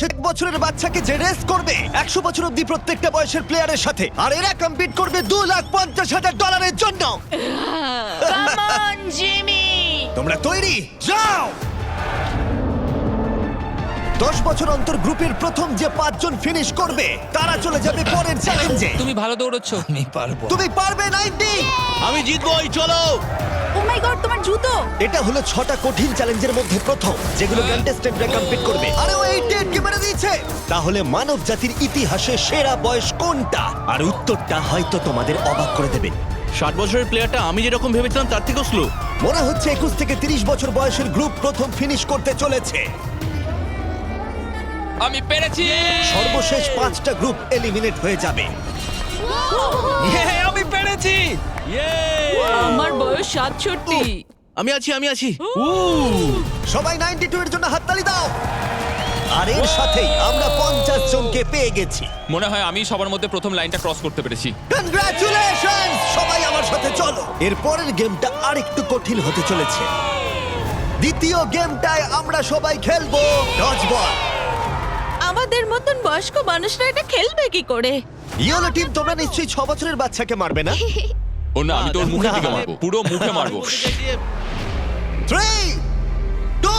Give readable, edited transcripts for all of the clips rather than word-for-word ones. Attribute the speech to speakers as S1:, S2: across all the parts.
S1: এক বছরের বাচ্চাকে যে রেস করবে 100 বছর অব্দি প্রত্যেকটা বয়সের প্লেয়ারের সাথে, আর এরা কম্পিট করবে $2,50,000 জন্য।
S2: Come on Jimmy.
S1: তোমরা তৈরি? যাও। 10 বছর অন্তর গ্রুপের প্রথম যে 5 জন ফিনিশ করবে তারা চলে যাবে পরের চ্যালেঞ্জে।
S3: তুমি ভালো দৌড়চ্ছ।
S4: আমি পারবো।
S1: তুমি পারবে 90।
S4: আমি জিতবই, চলো।
S2: ও মাই গড, তোমার জুতো।
S1: এটা হলো 6টা কঠিন চ্যালেঞ্জের মধ্যে প্রথম, যেগুলো কন্টেস্টেন্টরা কমপ্লিট করবে। আরে ও 88 মেরে দিয়েছে। তাহলে মানব জাতির ইতিহাসে সেরা বয়স কোনটা? আর উত্তরটা হয়তো তোমাদের অবাক করে দেবে।
S4: 60 বছরের প্লেয়ারটা আমি যেরকম ভেবেছিলাম তার থেকেও স্লো।
S1: মনে হচ্ছে 21 থেকে 30 বছর বয়সের গ্রুপ প্রথম ফিনিশ করতে চলেছে।
S3: আমি পেরেছি।
S1: সর্বশেষ 5টা গ্রুপ এলিমিনেট হয়ে যাবে।
S3: আমি পেরেছি।
S2: আমার বয়স 67।
S4: আমি আছি।
S1: সবাই 92 এর জন্য হাততালি দাও। আর এর সাথেই আমরা 50 জনকে পেয়ে গেছি।
S3: মনে হয় আমি সবার মধ্যে প্রথম লাইনটা ক্রস করতে পেরেছি।
S1: কনগ্রাচুলেশন! সবাই আমার সাথে চলো। এর পরের গেমটা আরেকটু কঠিন হতে চলেছে। দ্বিতীয় গেমটায় আমরা সবাই খেলবো ডজ বল।
S2: আমাদের মতন বয়স্ক মানুষরা এটা খেলবে কি করে?
S1: ইয়েলো টিম, তোমরা নিশ্চয়ই 6 বছরের বাচ্চাকে মারবে না?
S3: ও না, আমি তোর মুখের
S1: না।
S3: দিকে মারবো, পুরো মুখে মারবো।
S1: 3, 2,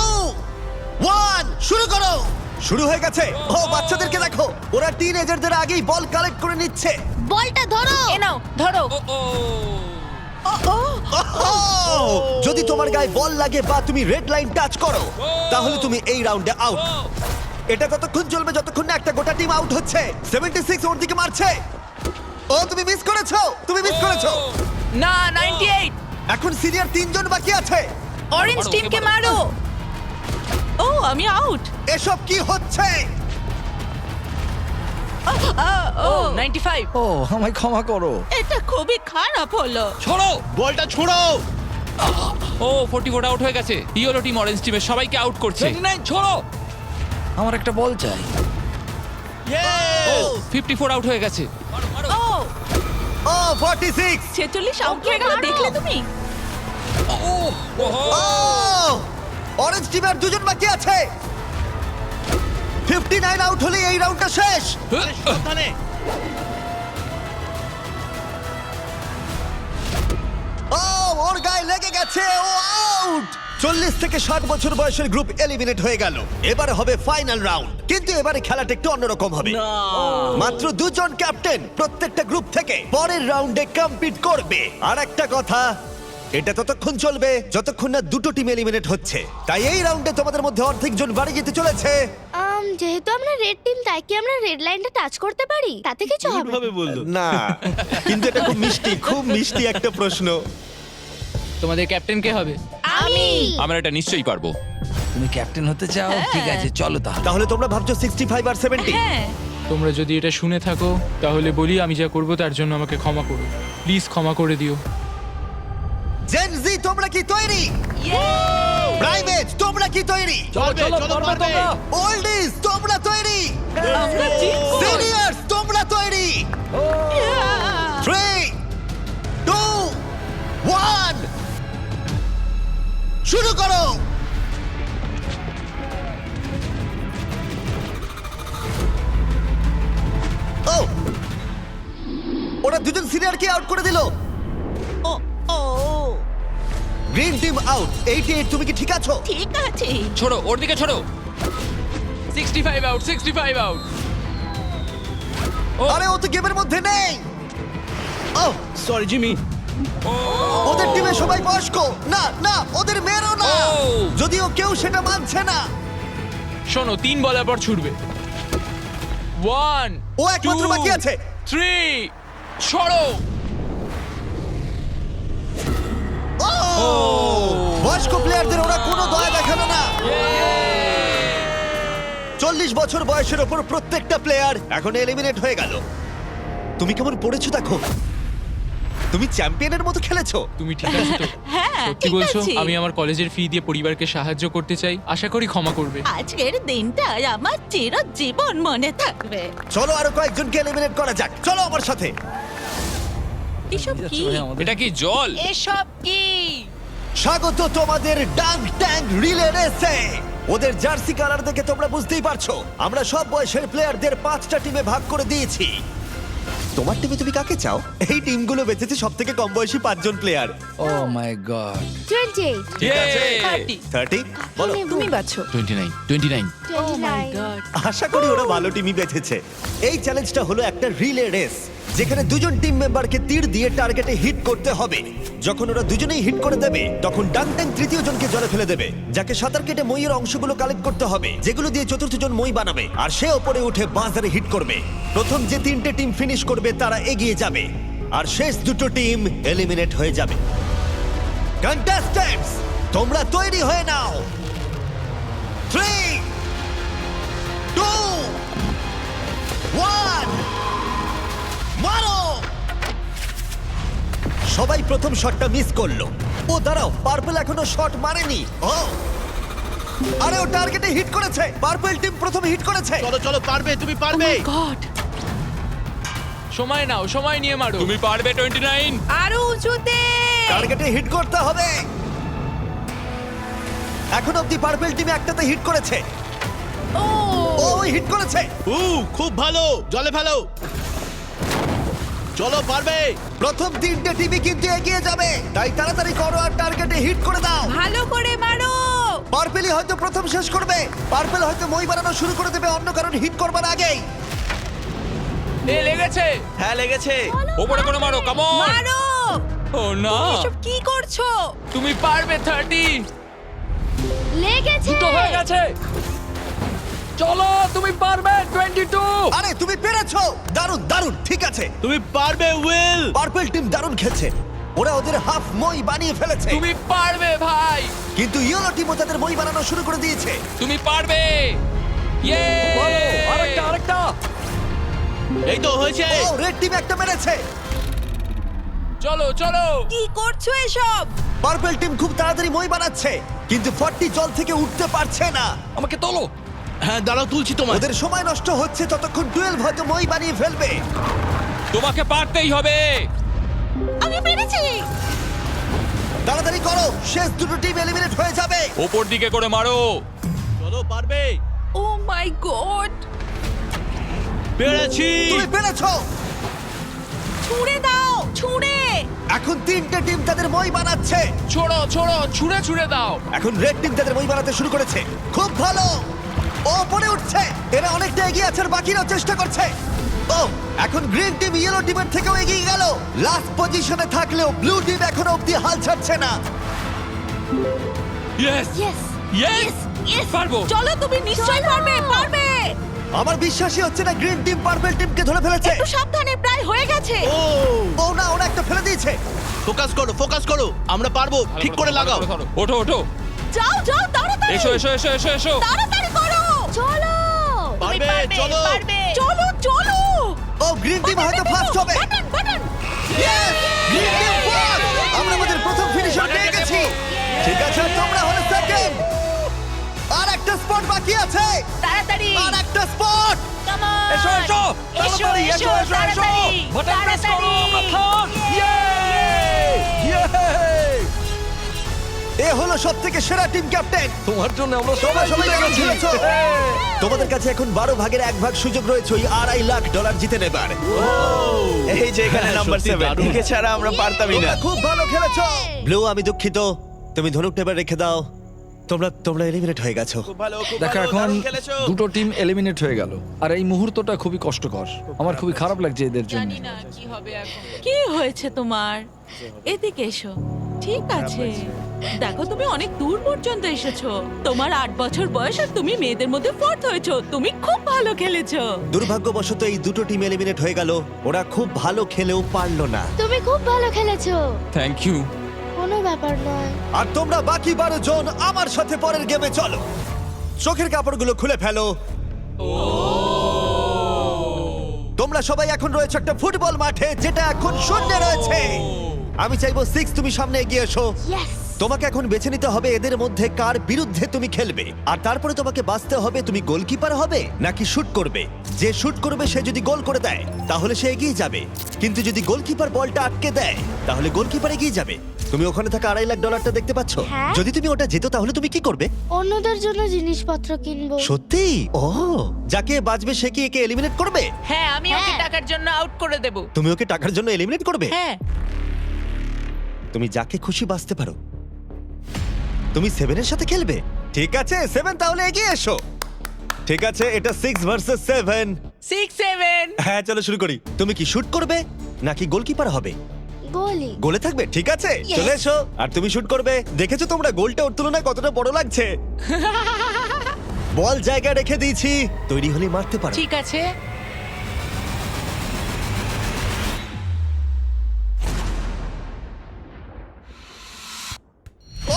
S1: 1, শুরু করো। শুরু হয়ে গেছে। ও বাচ্চাদেরকে দেখো, ওরা টিনেজারদের আগেই বল কালেক্ট করে নিচ্ছে।
S2: বলটা ধরো। এ নাও, ধরো।
S1: যদি তোমার গায়ে বল লাগে বা তুমি রেড লাইন টাচ করো, তাহলে তুমি এই রাউন্ডে আউট। এটা ততক্ষণ চলবে যতক্ষণ না একটা গোটা টিম আউট হচ্ছে। 76 ওর দিকে মারছে। ও তুমি মিস করেছো, তুমি মিস করেছো।
S2: না, 98।
S1: এখন সিনিয়র 3 জন বাকি আছে।
S2: অরেঞ্জ
S3: মারো,
S2: টিমকে
S3: ওকে
S2: মারো। ও, আমি আউট।
S1: এসব কি হচ্ছে?
S2: ও 95।
S4: ও আমায় ক্ষমা করো।
S2: এটা খুবই খারাপ হলো।
S3: ছড়ো।
S4: বলটা ছোড়ো।
S3: ও 44 আউট হয়ে গেছে। ইয়েলো টিম অরেঞ্জ টিমের সবাইকে আউট করছে।
S4: 29 ছোড়ো। আমার একটা বল চাই।
S3: ও 54 আউট হয়ে গেছে।
S2: ও
S1: ও 46।
S2: 46 আউট হয়ে গেল, দেখলে তুমি?
S1: ও অরেঞ্জ টিমের 2 জন বাকি আছে। 59 আউট হলে এই রাউন্ডটা শেষ।
S4: সাবধানে।
S1: ও ওর গায়ে লেগে গেছে, ও আউট। 40 থেকে 60 বছর বয়সের গ্রুপ এলিমিনেট হয়ে গেল। এবারে হবে ফাইনাল রাউন্ড, কিন্তু এবারে খেলাটা একটু অন্যরকম হবে। মাত্র 2 জন ক্যাপ্টেন প্রত্যেকটা গ্রুপ থেকে পরের রাউন্ডে কম্পিট করবে। আর একটা কথা, এটা ততক্ষণ চলবে যতক্ষণ না 2টো টিম এলিমিনেট হচ্ছে। তাই এই রাউন্ডে তোমাদের মধ্যে অর্ধেক জন বাড়ি যেতে চলেছে।
S5: যেহেতু আমরা রেড টিম, তাই কি আমরা রেড লাইনটা টাচ করতে পারি? তাতে কিছু হবে না।
S4: ভাবে বললো।
S1: না, কিন্তু এটা খুব মিষ্টি, খুব মিষ্টি একটা প্রশ্ন।
S3: তোমাদের ক্যাপ্টেন কে হবে?
S5: আমি
S3: আমরা এটা নিশ্চয়ই পারবো।
S4: তুমি ক্যাপ্টেন হতে চাও? ঠিক আছে, চলো তাহলে।
S1: তাহলে তোমরা ভাবছো 65 আর 70?
S2: হ্যাঁ।
S6: তোমরা যদি এটা শুনে থাকো তাহলে বলি আমি যা করব তার জন্য আমাকে ক্ষমা করো, প্লিজ ক্ষমা করে দিও।
S1: জেন জি, তোমরা কি তৈরি? প্রাইভেট, তোমরা কি তৈরি?
S4: চলো পারবে।
S1: ওল্ডিজ, তোমরা তৈরি?
S2: আমরা জিতবো।
S1: সিনিয়র্স, তোমরা তৈরি? 3, 2, 1, শুরু করো। ও ওরা 2 জন সিনিয়রকে আউট করে দিল।
S2: ও ও
S1: গ্রিন টিম আউট। 88, তুমি কি ঠিক আছো?
S2: ঠিক আছে।
S3: ছোড়ো, ওর দিকে ছোড়ো। 65 আউট, 65 আউট।
S1: আরে ও তো গেমের মধ্যে নেই। ও
S4: সরি জিমি।
S1: ওদের টিমে সবাই বয়স্ক। না না, ওদের মেয়েরও না।
S3: ও।
S1: যদিও কেউ সেটা মানছে না।
S6: শোনো, 3 বলার পর ছুটবে। 1,
S1: ও একমাত্র বাকি আছে।
S6: 3, ছড়ো।
S1: ও বয়স্ক প্লেয়ারদের ওরা কোনো দয়া দেখালো না। 40 বছর বয়সের ওপর প্রত্যেকটা প্লেয়ার এখন এলিমিনেট হয়ে গেল। তুমি কেমন পড়েছো দেখো। তুমি চ্যাম্পিয়নের মতো খেলেছো।
S6: তুমি ঠিক আছো তো?
S2: হ্যাঁ,
S6: সত্যি
S2: ঠিক
S6: বলছো?
S2: আছি।
S6: আমি আমার কলেজের ফি দিয়ে পরিবারকে সাহায্য করতে চাই, আশা করি ক্ষমা করবে।
S2: আজকের দিনটা আমার চিরজীবন মনে থাকবে।
S1: চলো আরো কয়েকজনকে এলিমিনেট করা যাক। চলো আমার সাথে।
S2: এসব কি?
S3: এটা কি জল?
S2: এসব কি?
S1: স্বাগত তোমাদের ডাঙ্ক ট্যাঙ্ক রিলে রেসে। ওদের জার্সি কালার দেখে তোমরা বুঝতেই পারছো আমরা সব বয়সের প্লেয়ারদের 5টা টিমে ভাগ করে দিয়েছি। তোমার টিমে তুমি কাকে চাও? এই টিমগুলো বেঁচেছে সব থেকে কম বয়সী 5জন প্লেয়ার।
S4: ও মাই গড
S5: 28,
S1: ঠিক আছে 30 বলো।
S2: তুমি বাছো
S3: 29 29
S5: 29,
S1: আশা করি ওরা ভালো টিমই বেঁচেছে। এই চ্যালেঞ্জটা হলো একটা রিলে রেস, যেখানে দুজন টিম মেম্বারকে তীর দিয়ে টার্গেটে হিট করতে হবে। যখন ওরা দুজনেই হিট করে দেবে তখন ডাংটাং তৃতীয় জনকে জলে ফেলে দেবে, যাকে সাঁতার কেটে মইয়ের অংশগুলো কালেক্ট করতে হবে, যেগুলো দিয়ে চতুর্থ জন মই বানাবে, আর সে ওপরে উঠে বাজারে হিট করবে। প্রথম যে 3টে টিম ফিনিশ করবে তারা এগিয়ে যাবে, আর শেষ দুটো টিম এলিমিনেট হয়ে যাবে। কন্টেস্ট্যান্টস, তোমরা তৈরি হয়ে নাও। 3 2 1 মারো! সবাই প্রথম শটটা মিস করলো। ও দাঁড়াও, পার্পল এখনো শট মারেনি। ও আরে ও টার্গেটে হিট করেছে। পার্পল টিম প্রথম হিট করেছে।
S4: চলো চলো, পারবে, তুমি পারবে।
S2: গড
S6: সময় নাও, সময় নিয়ে মারো।
S3: তুমি পারবে 29।
S2: আরো উঁচুতে
S1: টার্গেটে হিট করতে হবে। এখন অব্দি পার্পল টিম একটাতে হিট করেছে।
S2: ও
S1: ও হিট করেছে।
S4: খুব ভালো, জলে ফেলো। চলো, পারবে।
S1: প্রথম 3টে টিমই কিন্তু এগিয়ে যাবে, তাই তাড়াতাড়ি করো আর টার্গেটে হিট করে দাও।
S2: ভালো করে মারো।
S1: পার্পেলই হয়তো প্রথম শেষ করবে। পার্পেল হয়তো মই বানানো শুরু করে দেবে অন্য কারণ হিট করবার আগেই।
S6: এ লেগেছে।
S4: হ্যাঁ, লেগেছে।
S3: ওপরে করে মারো, কাম অন।
S2: মারো।
S3: ও না,
S2: এসব কি করছো?
S6: তুমি পারবে 30।
S5: লেগেছে।
S6: তো হয়ে গেছে। চলো, তুমি পারবে 22।
S1: আরে তুমি পেরেছো, দারুণ দারুণ। ঠিক আছে,
S4: তুমি পারবে, উইল।
S1: পার্পল টিম দারুণ খেলছে। ওরা ওদের হাফ মই বানিয়ে ফেলেছে,
S6: তুমি পারবে ভাই।
S1: কিন্তু ইয়েলো টিমও তাদের মই বানানো শুরু করে দিয়েছে।
S3: তুমি পারবে। ইয়ে!
S6: আরেকটা।
S4: এই তো হয়েছে।
S1: ও রেড টিম একটা মেরেছে।
S6: চলো চলো।
S2: কি করছো এসব?
S1: পার্পল টিম খুব তাড়াতাড়ি মই বানাচ্ছে, কিন্তু 40 জল থেকে উঠতে পারছে না।
S6: আমাকে তোলো।
S4: হ্যাঁ, দাঁড়াও, তুলছি তোমার।
S1: ওদের সময় নষ্ট হচ্ছে, ততক্ষণ 12 হয়তো মই বানিয়ে ফেলবে।
S3: তোমাকে পারতেই হবে।
S2: আমি পেরেছি।
S1: তাড়াতাড়ি করো, শেষ দুটো টিম এলিমিনেট হয়ে যাবে।
S3: ওপর দিকে করে মারো।
S4: চলো, পারবে।
S2: ও মাই গড,
S4: পেরেছি।
S1: তুমি পেরেছো।
S2: ছুঁড়ে দাও, ছুঁড়ে।
S1: এখন 3টে টিম তাদের মই বানাচ্ছে।
S6: ছোড়ো ছোড়ো, ছুঁড়ে ছুঁড়ে দাও।
S1: এখন রেড টিম তাদের মই বানাতে শুরু করেছে। খুব ভালো, ও উপরে উঠছে। এরা অনেকটা এগিয়ে আছে আর বাকিরাও চেষ্টা করছে। ও এখন গ্রিন টিম ইয়েলো টিমের থেকেও এগিয়ে গেল। লাস্ট পজিশনে থাকলেও ব্লু টিম এখনো অব্দি হাল ছাড়ছে না।
S3: ইয়েস
S5: ইয়েস
S3: ইয়েস,
S2: ইয়েস,
S3: পারবো।
S2: চলো, তুমি নিশ্চয়ই পারবে, পারবে।
S1: আমার বিশ্বাসই হচ্ছে না গ্রিন টিম পার্পল টিমকে ধরে ফেলেছে।
S2: একটু সাবধানে, প্রায় হয়ে গেছে।
S1: ও না, ওরা একটা ফেলে দিয়েছে।
S4: ফোকাস করো, ফোকাস করো। আমরা পারবো,
S3: ভালো
S4: ঠিক করে লাগাও।
S3: ধরো। ওঠো ওঠো।
S2: যাও যাও, তাড়াতাড়ি।
S3: এসো এসো এসো এসো এসো।
S2: তাড়াতাড়ি করো।
S5: চলো।
S2: তুমি
S4: পারবে, চলো।
S2: পারবে। চলো চলো।
S1: ও গ্রিন টিম হয়তো ফার্স্ট হবে।
S2: Button button.
S1: Yes! Green team first. আমরা আমাদের প্রথম ফিনিশার পেয়ে গেছি। ঠিক আছে, তোমরা হলো সেকেন্ড। আর একটা স্পট বাকি আছে।
S2: তাড়াতাড়ি।
S1: আর একটা স্পট।
S2: Come on.
S6: এসো এসো।
S2: এসো
S6: তাড়াতাড়ি,
S2: এসো
S6: এসো।
S2: তাড়াতাড়ি।
S6: বাটন প্রেস করো, আমরা থার্ড।
S1: এ হলো সবথেকে সেরা টিম ক্যাপ্টেন।
S4: তোমার জন্য আমরা
S1: সবাই কেমন খেলেছো? তোমাদের কাছে এখন 12 ভাগের 1 ভাগ সুযোগ রয়েছে ওই $2.5 লাখ জিতে নেবার।
S7: এই যে এখানে নাম্বার
S4: সত্যি
S7: 7
S4: দারুণ।
S7: একে ছাড়া আমরা পারতামই না।
S1: তোমরা খুব ভালো খেলেছো। ব্লু, আমি দুঃখিত, তুমি ধনুক টেবিল রেখে দাও। তোমরা এলিমিনেট হয়ে গেছো।
S7: খুব ভালো, খুব
S8: দেখো
S7: ভালো,
S8: এখন
S7: দারুণ খেলেছো।
S8: দুটো টিম এলিমিনেট হয়ে গেল আর এই মুহূর্তটা খুবই কষ্টকর। আমার খুবই খারাপ লাগছে এদের জন্য।
S2: জানি না কি হবে এখন। কি হয়েছে তোমার? এদিকে এসো। ঠিক আছে, দেখো তুমি অনেক দূর পর্যন্ত এসেছো। তোমার 8 বছর বয়স আর তুমি মেয়েদের মধ্যে ফোর্থ হয়েছো। তুমি খুব ভালো খেলেছো।
S1: দুর্ভাগ্যবশত এই দুটো টিম এলিমিনেট হয়ে গেল। ওরা খুব ভালো খেলেও পারলো না।
S5: তুমি খুব ভালো খেলেছো।
S3: Thank you.
S5: কোনো ব্যাপার নয়।
S1: আর তোমরা বাকি 12 জন আমার সাথে পরের গেমে চলো। চোখের কাপড়গুলো খুলে ফেলো। তোমরা সবাই এখন রয়েছে একটা ফুটবল মাঠে, যেটা এখন শূন্য রয়েছে। আমি চাইবো 6 তুমি সামনে এগিয়ে এসো।
S5: ইয়েস।
S1: তোমাকে এখন বেছে নিতে হবে এদের মধ্যে কার বিরুদ্ধে তুমি খেলবে, আর তারপরে তোমাকে বাঁচতে হবে তুমি গোলকিপার হবে নাকি শুট করবে। যে শুট করবে সে যদি গোল করে দেয় তাহলে সে এগিয়ে যাবে, কিন্তু যদি গোলকিপার বলটা আটকে দেয় তাহলে গোলকিপার এগিয়ে যাবে। তুমি ওখানে থাকা $2.5 লাখ দেখতে পাচ্ছ?
S5: হ্যাঁ।
S1: যদি তুমি ওটা যেত তাহলে তুমি কি করবে?
S5: অন্যদের জন্য জিনিসপত্র কিনবো।
S1: সত্যি? ও, যাকে বাঁচবে সে কি একে এলিমিনেট করবে?
S2: হ্যাঁ, আমি ওকে
S5: হ্যাঁ।
S2: টাকার জন্য আউট করে দেব।
S1: তুমি ওকে টাকার জন্য এলিমিনেট করবে?
S2: হ্যাঁ।
S1: তুমি যাকে খুশি বাঁচতে পারো। তুমি 7 এর সাথে খেলবে? ঠিক আছে 7, তাহলে এগিয়ে এসো। ঠিক আছে, এটা 6 ভার্সেস 7।
S2: 6-7।
S1: হ্যাঁ, চলো শুরু করি। তুমি কি শুট করবে নাকি গোলকিপার হবে?
S5: গোলি।
S1: গোলে থাকবে? ঠিক আছে, চলে এসো। আর তুমি শুট করবে। দেখেছো তোমরা গোলটা ওর তুলনায় কতটা বড় লাগছে? বল জায়গা রেখে দিয়েছি, তৈরি হলে মারতে পারো।
S2: ঠিক আছে।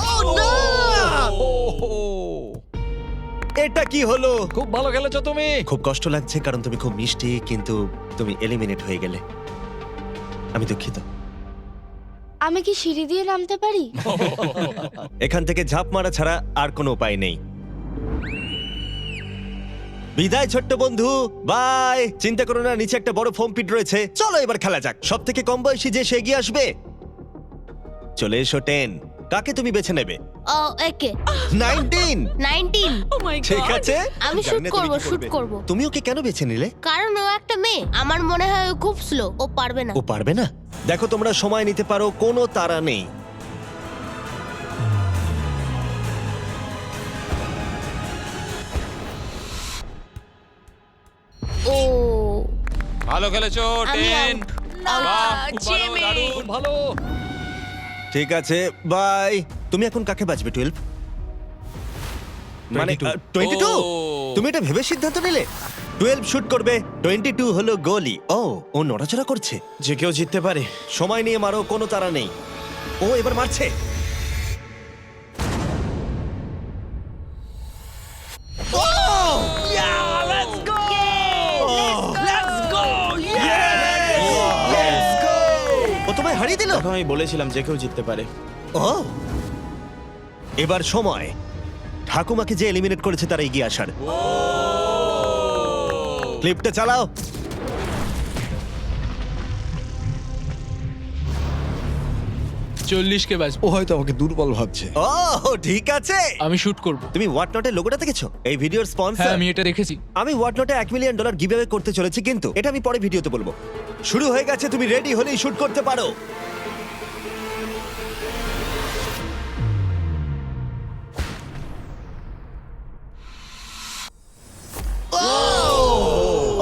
S1: Oh, না! এটা কি হলো?
S8: খুব ভালো খেলেছো তুমি।
S1: খুব কষ্ট লাগছে কারণ তুমি খুব মিষ্টি, কিন্তু তুমি এলিমিনেট হয়ে গেলে। আমি দুঃখিত।
S5: আমি কি সিঁড়ি দিয়ে নামতে পারি?
S1: এখান থেকে ঝাঁপ মারা ছাড়া আর কোনো উপায় নেই। বিদায় ছোট্ট বন্ধু, বাই। চিন্তা করো না, নিচে একটা বড় ফোম পিট রয়েছে। চলো এবার খেলা যাক। সব থেকে কম বয়সী যে সে এগিয়ে আসবে। চলে এসো 10। কাকে তুমি বেছে নেবে?
S5: ও, একে।
S1: 19।
S5: 19।
S2: ও মাই গড।
S1: ঠিক আছে,
S5: আমি
S1: জানি
S5: শুট
S1: না তুমি
S5: করব,
S1: কি
S5: শুট
S1: করবে।
S5: করব।
S1: তুমি ওকে কেন বেছে নিলে?
S5: কারণ ও একটা মেয়ে। আমার মনে হয় ও খুব স্লো, ও পারবে না।
S1: ও পারবে না? দেখো, তোমরা সময় নিতে পারো, কোনো তাড়া নেই।
S5: ও,
S3: ভালো খেলেছো
S5: আমি
S3: 10।
S5: out।
S2: না,
S3: বাহ, খুব ভালো,
S2: জিমি।
S3: দারুণ।
S8: ভালো।
S1: ঠিক আছে, বাই। তুমি এখন কাকে বাঁচবে? 12 মানে 22?
S3: ও।
S1: তুমি এটা ভেবে সিদ্ধান্ত নিলে? 12 শুট করবে, 22 হলো গোলি। ও নড়াচড়া করছে।
S7: যে কেউ জিততে পারে।
S1: সময় নিয়ে মারো, কোনো তাড়া নেই। ও এবার মারছে। ও! Let's go! ও তোমায় হারিয়ে দিল।
S7: এখন আমি বলেছিলাম যে কেউ জিততে পারে।
S1: ও, এবার সময় ঠাকুমাকে যে এলিমিনেট করেছে তারা এগিয়ে আসার। ক্লিপটা চালাও।
S6: কে বাজবো।
S8: ও হয়তো আমাকে দুর্বল ভাবছে।
S1: ও ঠিক আছে।
S6: আমি শুট করব।
S1: তুমি হোয়াটনটের লোগোটা দেখেছো? এই ভিডিওর
S6: হ্যাঁ,
S1: স্পন্সর।
S6: আমি এটা দেখেছি।
S1: আমি হোয়াটনটে $1 মিলিয়ন গিভঅ্যাওয়ে করতে চলেছি, কিন্তু এটা আমি পরে ভিডিওতে বলবো। শুরু হয়ে গেছে, তুমি রেডি হলেই শুট করতে পারো।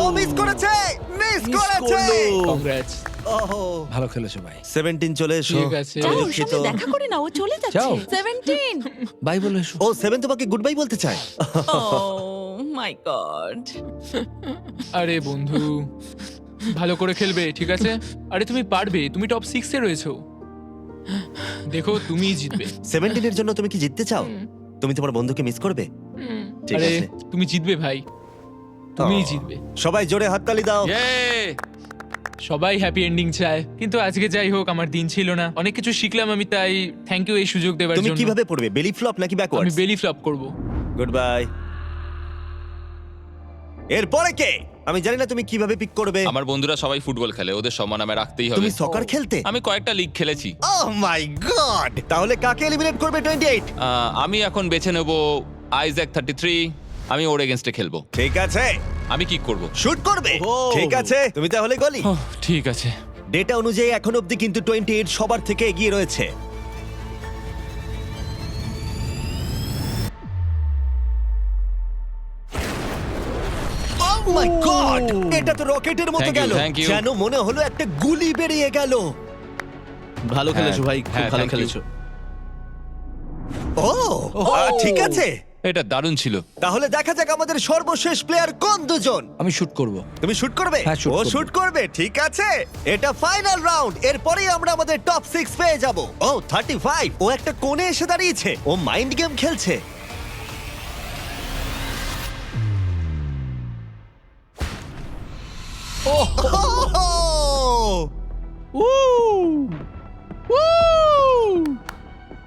S1: ও মিস করেছে, মিস করেছে।
S6: কংগ্রাটস।
S1: ওহো,
S8: ভালো খেলেছো ভাই।
S1: 17 চলে এসো।
S6: ঠিক আছে।
S1: আমি
S2: যাও, ওর
S1: দুঃখিত।
S2: সামনে দেখা করে না, ও চলে যাচ্ছে।
S8: যাও।
S2: 17।
S8: বাই বলে এসো।
S1: ও 7 তোমাকে গুড বাই বলতে চায়।
S2: ও মাই গড।
S6: আরে বন্ধু, ভালো করে খেলবে, ঠিক আছে? আরে তুমি পারবে, তুমি টপ 6 এ রয়েছো। দেখো, তুমিই জিতবে।
S1: 17 এর জন্য তুমি কি জিততে চাও? তুমি তোমার বন্ধুকে মিস করবে? ঠিক
S6: আরে
S1: আছে।
S6: তুমি জিতবে ভাই, তুমিই
S1: ও।
S6: জিতবে।
S1: সবাই জোরে হাততালি দাও।
S3: Yay!
S6: সবাই হ্যাপি এন্ডিং চায়, কিন্তু আজকে যাই হোক, আমার দিন ছিল না। অনেক কিছু শিখলাম আমি, তাই থ্যাংক ইউ এই সুযোগ দেওয়ার
S1: তুমি
S6: জন্য।
S1: কিভাবে পড়বে? বেলি ফ্লপ নাকি
S6: আমি
S1: ব্যাকওয়ার্ডস?
S6: বেলি ফ্লপ করব।
S1: Good bye. এরপরে কে? আমি জানি না তুমি কিভাবে পিক করবে।
S3: আমার বন্ধুরা সবাই ফুটবল খেলে, ওদের সম্মান আমি রাখতেই হবে।
S1: তুমি সকার খেলতে?
S3: আমি কয়েকটা লিগ খেলেছি।
S1: ওহ মাই গড! তাহলে কাকে এলিমিনেট করবে 28?
S3: আমি এখন বেছে নেব আইজ্যাক 33। আমি ওর এগেনস্টে খেলবো।
S1: ঠিক আছে,
S3: আমি কি করব?
S1: শুট করবে। ঠিক আছে, তুমি তাহলে গলি।
S6: ঠিক আছে।
S1: ডেটা অনুযায়ী এখন অবধি কিন্তু 28 সবার থেকে এগিয়ে রয়েছে। Oh my God! এটা তো রকেটের মতো
S3: Thank you,
S1: গেল।
S3: thank you.
S1: যেন মনে হলো একটা গুলি বেরিয়ে গেল।
S4: ভালো খেলেছো ভাই, খুব
S3: হ্যাঁ,
S4: ভালো
S3: thank you.
S4: খেলেছো।
S1: ঠিক আছে,
S3: এটা দারুণ ছিল।
S1: তাহলে দেখা যাক আমাদের সর্বশেষ প্লেয়ার কোন দুজন।
S8: আমি শুট করব।
S1: তুমি শুট করবে?
S8: হ্যাঁ, shoot
S1: ও
S8: করবো।
S1: শুট করবে, ঠিক আছে। এটা ফাইনাল রাউন্ড, এরপরেই আমরা আমাদের টপ 6 পেয়ে যাব। ও 35, ও একটা কোণে এসে দাঁড়িয়েছে, ও মাইন্ড গেম খেলছে।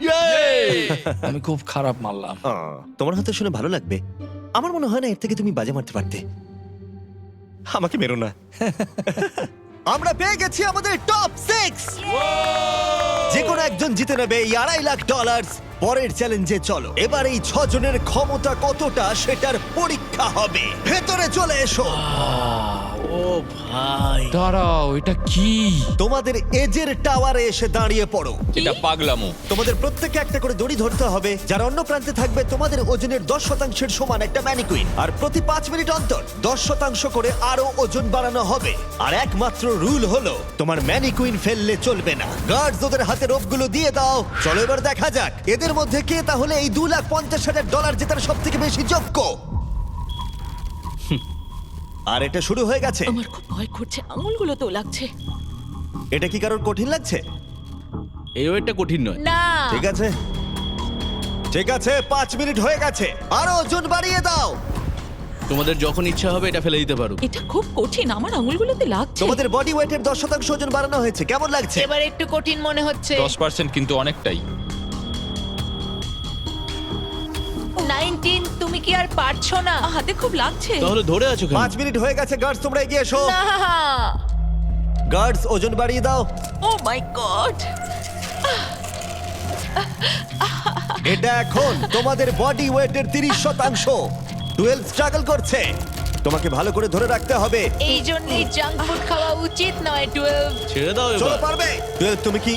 S4: Yay!
S8: আমি খুব খারাপ মারলাম।
S1: তোমার হয়তো শুনে ভালো লাগবে, আমার মনে হয় না এর থেকে তুমি বাজে মারতে পারতে। আমাকে মেরো না। আমরা পেয়ে গেছি আমাদের টপ 6। যে কোনো একজন জিতে নেবে এই $2.5 লাখ। পরের চ্যালেঞ্জে চলো, এবার এই 6 জনের ক্ষমতা কতটা সেটার পরীক্ষা হবে। ভেতরে চলে এসো।
S4: ও ভাই,
S3: দাঁড়াও, এটা কি?
S1: তোমাদের এজের টাওয়ারে এসে দাঁড়িয়ে পড়ো।
S3: এটা পাগলামো।
S1: তোমাদের প্রত্যেককে একটা করে দড়ি ধরতে হবে, যার অন্য প্রান্তে থাকবে তোমাদের ওজনের 10% সমান একটা ম্যানিকুইন। আর প্রতি 5 মিনিট অন্তর 10% করে আরো ওজন বাড়ানো হবে। আর একমাত্র রুল হলো তোমার ম্যানিকুইন ফেললে চলবে না। গার্ডস ওদের হাতে রোপগুলো দিয়ে দাও। চলো এবার দেখা যাক এদের মধ্যে কে তাহলে এই $2,50,000 জেতার সব থেকে বেশি যোগ্য। আর এটা শুরু হয়ে গেছে।
S2: আমার খুব ভয় করছে, আঙুলগুলো তো লাগছে।
S1: এটা কি কারোর কঠিন লাগছে?
S4: এই ওয়েটটা কঠিন নয়।
S2: না,
S1: ঠিক আছে, ঠিক আছে, 5 মিনিট হয়ে গেছে। আরো ওজন বাড়িয়ে দাও।
S4: তোমাদের যখন ইচ্ছা হবে এটা ফেলে দিতে পারো।
S2: এটা খুব কঠিন, আমার আঙুলগুলোতে লাগছে।
S1: তোমাদের বডি ওয়েটের 10% ওজন বাড়ানো হয়েছে, কেমন লাগছে?
S9: এবার একটু কঠিন মনে হচ্ছে।
S3: 10% কিন্তু অনেকটাই।
S9: 19, তুমি কি আর পারছো না?
S2: হাতে খুব লাগছে।
S4: তাহলে ধরে আছো কেন?
S1: 5 মিনিট হয়ে গেছে। গার্ডস তোমরা এগিয়ে এসো।
S9: না,
S1: গার্ডস ওজন বাড়িয়ে দাও।
S2: ও মাই গড!
S1: এটা এখন তোমাদের বডি ওয়েটের 30%। 12 স্ট্রাগল করছে, তোমাকে ভালো করে ধরে রাখতে হবে।
S9: এই জন্যই জাঙ্ক ফুড খাওয়া উচিত নয়। 12।
S4: ছেড়ে দাও
S1: চলো
S4: এবার।
S1: পারবে। 12 তুমি কি?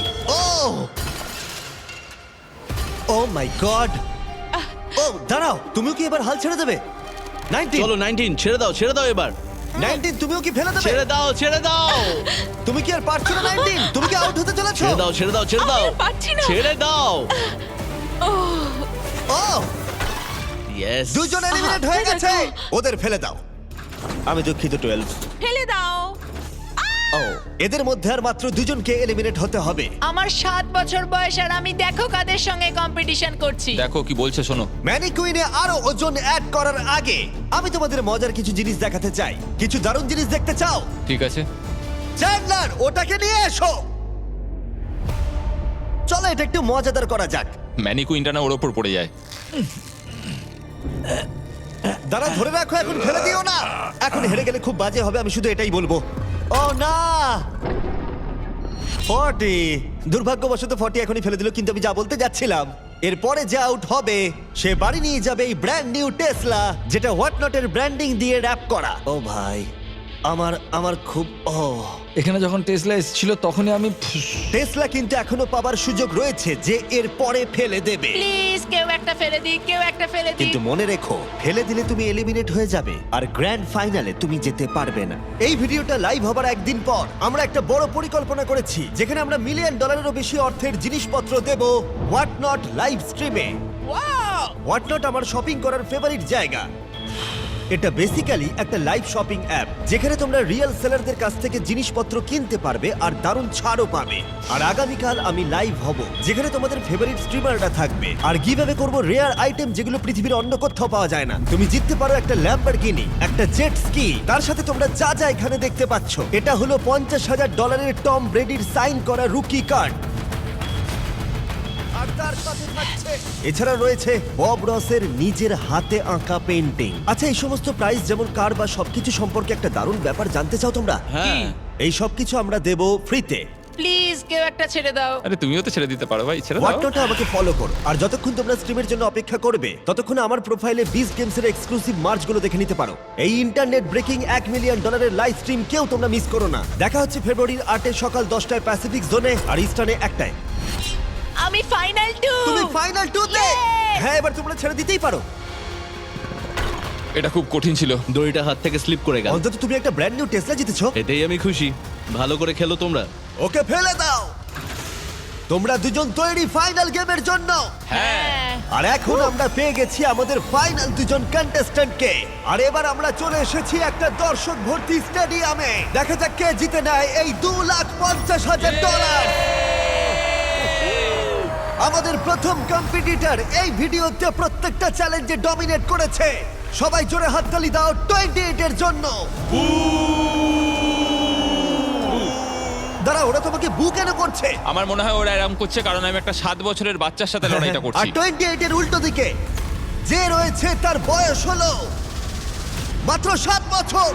S1: ও মাই গড! ও দাঁড়াও, তুমিও কি এবার হাল ছেড়ে দেবে? 19
S4: চলো 19, ছেড়ে দাও এবার।
S1: 19 তুমিও কি ফেলে দেবে?
S4: ছেড়ে দাও।
S1: তুমি কি আর পারছো না? 19 তুমি কি আউট হতে চলেছো?
S4: ছেড়ে দাও।
S2: আমি আর পারছি না।
S4: ছেড়ে দাও।
S1: ও
S4: ইয়েস।
S1: দুজন এলিমিনেট হয়ে গেছে। ওদের ফেলে দাও। আমি দুঃখিত 12।
S2: ফেলে দাও।
S1: ও এদের মধ্যে আর মাত্র দুজনকে এলিমিনেট হতে হবে।
S9: আমার 7 বছর বয়স আর আমি দেখো কাদের সঙ্গে কম্পিটিশন করছি।
S3: দেখো কি বলছে, শোনো।
S1: ম্যানিকুইনে আরো ওজন অ্যাড করার আগে আমি তোমাদের মজার কিছু জিনিস দেখাতে চাই। কিছু দারুণ জিনিস দেখতে চাও?
S3: ঠিক আছে।
S1: চ্যান্ডলার ওটাকে নিয়ে এসো। চলো এটা একটু মজাদার করা যাক।
S3: ম্যানিকুইনটা না ওর ওপর পড়ে যায়।
S1: দাঁড়া, ধরে রাখো, এখন ফেলে দিও না। এখন হেরে গেলে খুব বাজে হবে, আমি শুধু এটাই বলবো। ও না, 40। দুর্ভাগ্যবশত 40 এখনই ফেলে দিল, কিন্তু আমি যা বলতে যাচ্ছিলাম, এরপরে যে আউট হবে সে বাড়ি নিয়ে যাবে এই ব্র্যান্ড নিউ টেসলা, যেটা হোয়াট নটের ব্র্যান্ডিং দিয়ে র‍্যাপ করা। ও ভাই, আমার খুব
S8: এখানে যখন টেসলা এসেছিল তখনই আমি
S1: টেসলা কিন্তু এখনো পাবার সুযোগ রয়েছে যে এর পরে ফেলে দেবে।
S9: প্লিজ কেউ একটা ফেলে দিক, কেউ একটা ফেলে দিক।
S1: কিন্তু মনে রেখো, ফেলে দিলে তুমি এলিমিনেট হয়ে যাবে আর গ্র্যান্ড ফাইনালে তুমি যেতে পারবে না। এই ভিডিওটা লাইভ হবার একদিন পর আমরা একটা বড় পরিকল্পনা করেছি, যেখানে আমরা $1 মিলিয়নেরও বেশি অর্থের জিনিসপত্র দেব হোয়াট নট লাইভ স্ট্রিমে। হোয়াট নট আমার শপিং করার ফেভারিট জায়গা। এটা বেসিক্যালি একটা লাইভ শপিং অ্যাপ, যেখানে তোমরা রিয়েল সেলারদের কাছ থেকে জিনিসপত্র কিনতে পারবে আর দারুণ ছাড়ও পাবে। আর আগামীকাল আমি লাইভ হব, যেখানে তোমাদের ফেভারিট স্ট্রিমাররা থাকবে। আর গিভঅ্যাওয়ে করব রেয়ার আইটেম, যেগুলো পৃথিবীর অন্য কোথাও পাওয়া যায় না। তুমি জিততে পারো একটা ল্যাম্বরগিনি, একটা জেট স্কি। তার সাথে তোমরা যা যা এখানে দেখতে পাচ্ছ, এটা হলো $50,000 টম ব্রেডির সাইন করা রুকি কার্ড। আর তার সাথে থাকছে, এছাড়া রয়েছে বব রসের নিজের হাতে আঁকা পেইন্টিং। আচ্ছা, এই সমস্ত প্রাইস যেমন কার বা সবকিছু সম্পর্কে একটা দারুণ ব্যাপার জানতে চাও তোমরা?
S4: হ্যাঁ।
S1: এই সবকিছু আমরা দেব ফ্রিতে।
S9: প্লিজ কেউ একটা ছেড়ে দাও।
S3: আরে তুমিও তো ছেড়ে দিতে পারো ভাই, ছেড়ে দাও।
S1: হোয়াটনটে আমাকে ফলো করো, আর যতক্ষণ তোমরা স্ট্রিমের জন্য অপেক্ষা করবে ততক্ষণ আমার প্রোফাইলে বিস গেমস এর এক্সক্লুসিভ মার্চগুলো দেখে নিতে পারো। এই internet breaking $1 million live stream কেউ তোমরা মিস করো না। দেখা হচ্ছে ফেব্রুয়ারির 8 সকাল 10টায় প্যাসিফিক জোনে আর ইস্টার্নে 1টায়।
S9: আমি ফাইনাল 2।
S1: তুমি ফাইনাল 2 তে?
S9: Yes!
S1: হ্যাঁ, এবার তোমরা ছেড়ে দিতেই পারো।
S3: এটা খুব কঠিন ছিল।
S4: দড়িটা হাত থেকে স্লিপ করে গেল।
S1: অন্তত তুমি একটা ব্র্যান্ড নিউ টেসলা জিতেছো।
S4: এতেই আমি খুশি। ভালো করে খেলো তোমরা।
S1: ওকে ফেলে দাও। তোমরা দুজন তৈরি ফাইনাল গেমের জন্য?
S9: হ্যাঁ।
S1: আর এখন আমরা পেয়ে গেছি আমাদের ফাইনাল দুজন কন্টেস্ট্যান্টকে। আর এবার আমরা চলে এসেছি একটা দর্শক ভর্তি স্টেডিয়ামে। দেখা যাক কে জিতে নেয় এই $2,50,000। আমাদের প্রথম কম্পিটিটর এই ভিডিওতে প্রত্যেকটা চ্যালেঞ্জে ডমিনেট করেছে। সবাই জোরে হাততালি দাও 28 এর জন্য। দাঁড়াও, ওরা তোমাকে বু কেন করছে?
S3: আমার মনে হয় ওরা এরকম করছে কারণ আমি একটা 7 বছরের বাচ্চার সাথে লড়াইটা
S1: আর
S3: করছি
S1: 28 এর উল্টো দিকে যে রয়েছে তার বয়স হলো মাত্র 7 বছর।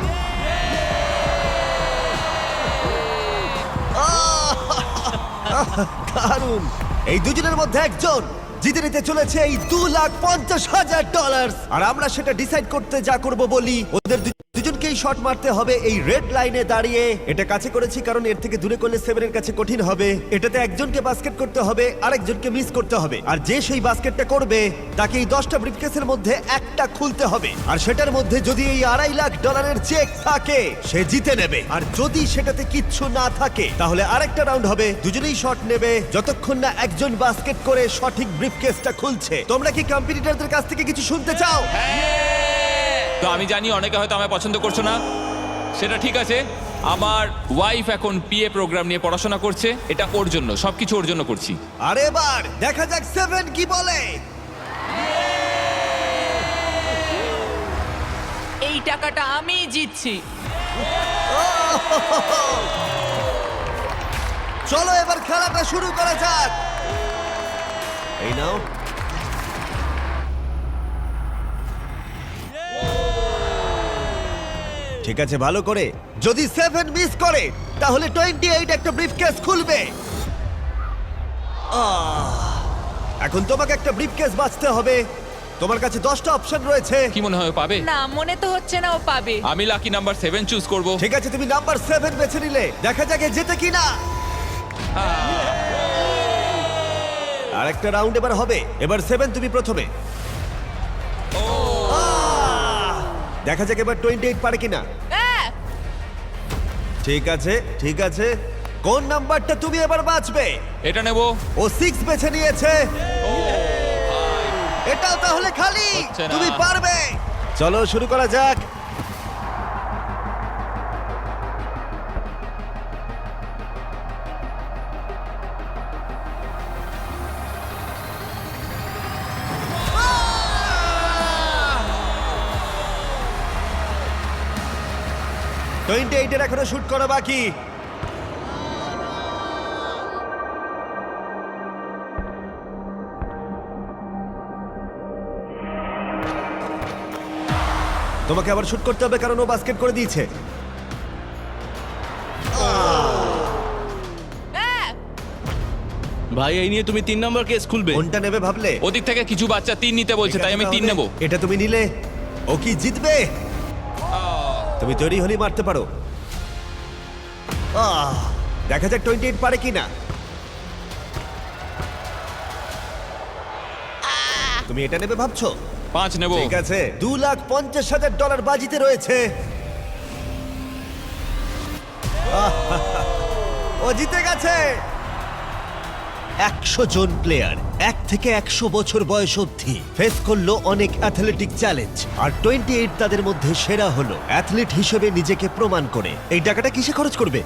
S1: দারুণ। এই দুজনের মধ্যে একজন জিতে নিতে চলেছে এই $2,50,000। আর আমরা সেটা ডিসাইড করতে যা করব বলি, ওদের দুজনকেই শট মারতে হবে এই রেড লাইনে দাঁড়িয়ে। এটা কাছে করেছি কারণ এর থেকে দূরে করলে সেভেনের কাছে কঠিন হবে। এটাতে একজনকে বাস্কেট করতে হবে, আরেকজনকে মিস করতে হবে। আর যে সেই বাস্কেটটা করবে তাকে এই 10টা ব্রিফকেসের মধ্যে একটা খুলতে হবে। আর সেটার মধ্যে যদি এই $2.5 লাখ চেক থাকে সে জিতে নেবে। আর যদি সেটাতে কিচ্ছু না থাকে তাহলে আরেকটা রাউন্ড হবে, দুজনেই শট নেবে যতক্ষণ না একজন বাস্কেট করে সঠিক ব্রিফকেসটা খুলছে। তোমরা কি কম্পিটিটরদের কাছ থেকে কিছু শুনতে চাও?
S3: তো আমি জানি অনেকে হয়তো আমায় পছন্দ করছো না, সেটা ঠিক আছে। আমার ওয়াইফ এখন পিএ প্রোগ্রাম নিয়ে পড়াশোনা করছে, এটা ওর জন্য, সবকিছু ওর জন্য করছি।
S1: আর এবার দেখা যাক সেভেন কি বলে।
S9: এই টাকাটা আমি জিতছি।
S1: চলো এবার খেলাটা শুরু করা যাক। এই নাও। ঠিক আছে, ভালো করে। যদি 7 মিস করে তাহলে 28 একটা ব্রিফকেস খুলবে। এখন তোমাকে একটা ব্রিফকেস বাঁচতে হবে। তোমার কাছে 10টা অপশন রয়েছে।
S3: কি মনে হয় ও পাবে?
S9: না, মনে তো হচ্ছে না ও পাবে।
S3: আমি লাকি নাম্বার 7 চুজ করব।
S1: ঠিক আছে, তুমি নাম্বার 7 বেছে নিলে। দেখা যাক এ জেতে কিনা। আরেকটা রাউন্ড এবার হবে। এবার 7 তুমি প্রথমে। দেখা যাক এবার 28 পারে কিনা। ঠিক আছে, ঠিক আছে। কোন নাম্বারটা তুমি এবার বাঁচবে?
S3: এটা নেব।
S1: ও 6 বেছে নিয়েছে। এটাও তাহলে খালি।
S3: হচ্ছে না।
S1: তুমি পারবে। চলো শুরু করা যাক। এর এখনো শুট করা বাকি। তোমাকে আবার শুট করতে হবে কারণ ও বাস্কেট করে দিয়েছে।
S4: ভাই এই নিয়ে তুমি 3 নম্বর কেস খুলবে?
S1: কোনটা নেবে ভাবলে?
S3: ওদিক থেকে কিছু বাচ্চা 3 নিতে বলছে, তাই আমি 3 নেব।
S1: এটা তুমি নিলে। ও কি জিতবে? তুমি তৈরি হলেই মারতে পারো। দেখা যাক 28 পারে কিনা। তুমি এটা নেবে ভাবছো?
S3: 5 নেব।
S1: ঠিক আছে, $2,50,000 বাজিতে রয়েছে। ও জিতে গেছে। 100 জন প্লেয়ার 1 থেকে 100 বছর বয়স অবধি ফেস করলো অনেক অ্যাথলেটিক চ্যালেঞ্জ। আর 28 তাদের মধ্যে সেরা হলো অ্যাথলিট হিসেবে নিজেকে প্রমাণ করে। এই টাকাটা কিসে খরচ করবে?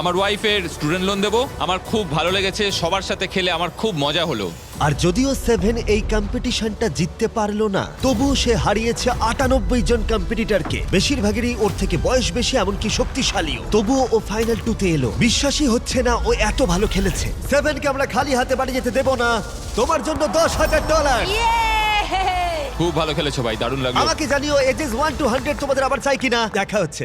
S3: আমার ওয়াইফের স্টুডেন্ট লোন দেব। আমার খুব ভালো লেগেছে, সবার সাথে খেলে আমার খুব মজা হলো।
S1: আর যদিও 7 এই কম্পিটিশনটা জিততে পারলো না, তবুও সে হারিয়েছে 98 জন কম্পিটিটরকে। বেশিরভাগেরই ওর থেকে বয়স বেশি, এমনকি শক্তিশালীও। তবুও ও ফাইনাল 2-তে এলো। বিশ্বাসই হচ্ছে না ও এত ভালো খেলেছে। 7কে আমরা খালি হাতে বাড়ি যেতে দেব না। তোমার জন্য $10,000।
S3: খুব ভালো খেলেছো ভাই, দারুণ লাগলো।
S1: আমাকে জানিও এজেস 1 to 100 তোমাদের আবার চাই কিনা। দেখা হচ্ছে।